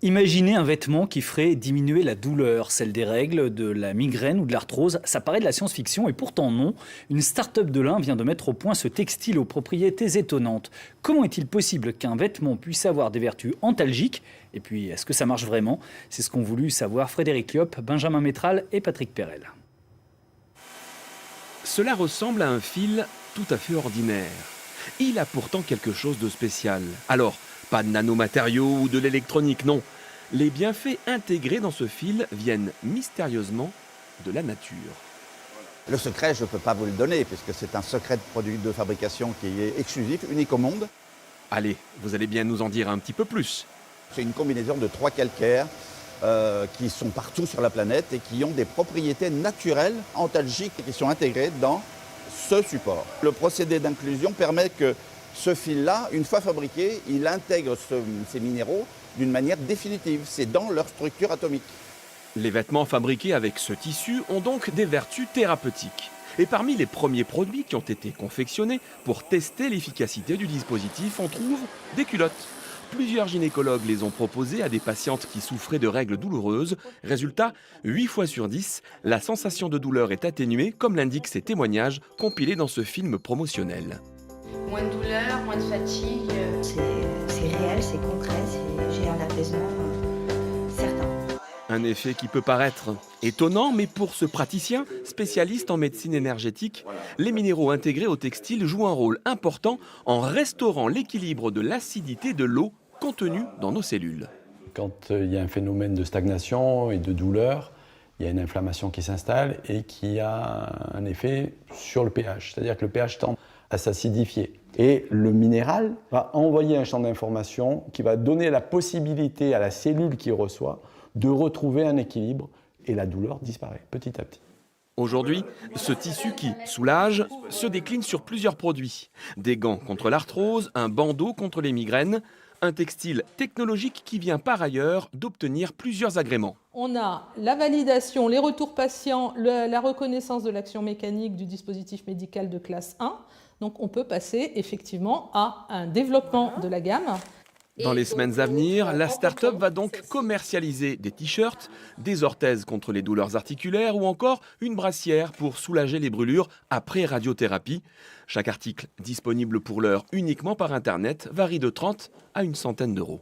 Imaginez un vêtement qui ferait diminuer la douleur, celle des règles, de la migraine ou de l'arthrose. Ça paraît de la science-fiction et pourtant non. Une start-up de l'Ain vient de mettre au point ce textile aux propriétés étonnantes. Comment est-il possible qu'un vêtement puisse avoir des vertus antalgiques? Et puis, est-ce que ça marche vraiment? C'est ce qu'ont voulu savoir Frédéric Liop, Benjamin Métral et Patrick Perel. Cela ressemble à un fil tout à fait ordinaire. Il a pourtant quelque chose de spécial. Alors, pas de nanomatériaux ou de l'électronique, non. Les bienfaits intégrés dans ce fil viennent mystérieusement de la nature. Le secret, je ne peux pas vous le donner, puisque c'est un secret de produit de fabrication qui est exclusif, unique au monde. Allez, vous allez bien nous en dire un petit peu plus. C'est une combinaison de 3 calcaires qui sont partout sur la planète et qui ont des propriétés naturelles, antalgiques, qui sont intégrées dans ce support. Le procédé d'inclusion permet que ce fil-là, une fois fabriqué, il intègre ces minéraux d'une manière définitive. C'est dans leur structure atomique. Les vêtements fabriqués avec ce tissu ont donc des vertus thérapeutiques. Et parmi les premiers produits qui ont été confectionnés pour tester l'efficacité du dispositif, on trouve des culottes. Plusieurs gynécologues les ont proposées à des patientes qui souffraient de règles douloureuses. Résultat, 8 fois sur 10, la sensation de douleur est atténuée, comme l'indiquent ces témoignages compilés dans ce film promotionnel. Moins de douleur, moins de fatigue. C'est réel, c'est concret, j'ai un apaisement certain. Un effet qui peut paraître étonnant, mais pour ce praticien, spécialiste en médecine énergétique, les minéraux intégrés au textile jouent un rôle important en restaurant l'équilibre de l'acidité de l'eau contenue dans nos cellules. Quand il y a un phénomène de stagnation et de douleur, il y a une inflammation qui s'installe et qui a un effet sur le pH. C'est-à-dire que le pH tend à s'acidifier. Et le minéral va envoyer un champ d'information qui va donner la possibilité à la cellule qui reçoit de retrouver un équilibre et la douleur disparaît petit à petit. Aujourd'hui, ce tissu qui soulage se décline sur plusieurs produits. Des gants contre l'arthrose, un bandeau contre les migraines, un textile technologique qui vient par ailleurs d'obtenir plusieurs agréments. On a la validation, les retours patients, la reconnaissance de l'action mécanique du dispositif médical de classe 1. Donc on peut passer effectivement à un développement de la gamme. Dans les semaines à venir, la start-up va donc commercialiser des t-shirts, des orthèses contre les douleurs articulaires ou encore une brassière pour soulager les brûlures après radiothérapie. Chaque article, disponible pour l'heure uniquement par Internet, varie de 30 à une centaine d'euros.